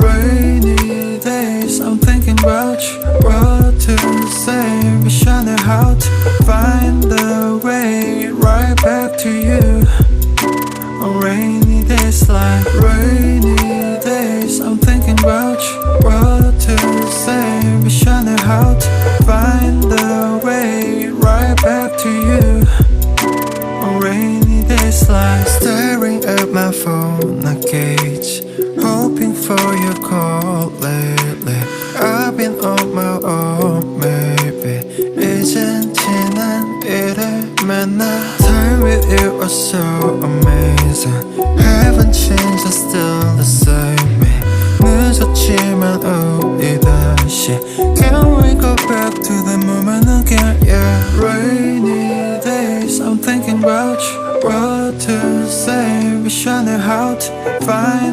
rainy days, I'm thinking about you. What to say, wishing how to find the way right back to you. On rainy days like rainy days, I'm thinking about you. What to say, wishing how to find the way right back to you. On rainy days like staring at my phone, I gauge, hoping for your call lately. I've been on my own, maybe 이젠 지난 일을 만나. Time with you was so amazing. Haven't changed, I'm still the same me. 늦었지만 우리 다시 Can we go back to the moment again? Yeah, rainy days, I'm thinking about you. What to say, wish I knew how to find